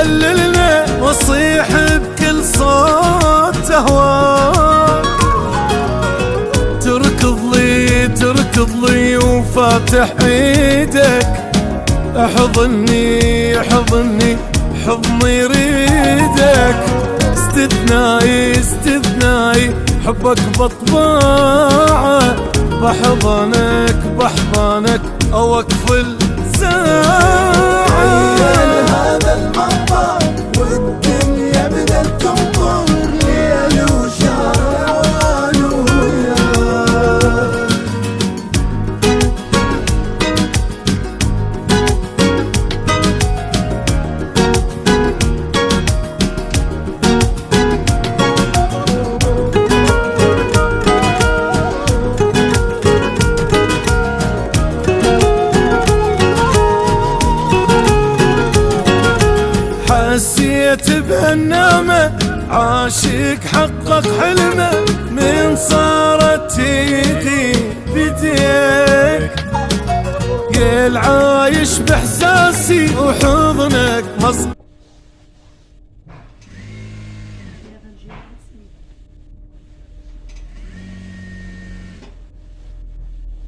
يدللنا واصيح بكل صوت اهواك. تركض لي وفاتح ايدك، احضني حضني يريدك. استثنائي حبك بطباعه، بحضنك اوقف الساعه. عيال هذا المنظر والدنيا بدت تنظر، ليل وشهر وياك. حسيت بهالنعمة عاشق حقق حلمه، من صارت ايدي بديك. يا العايش باحساسي وحضنك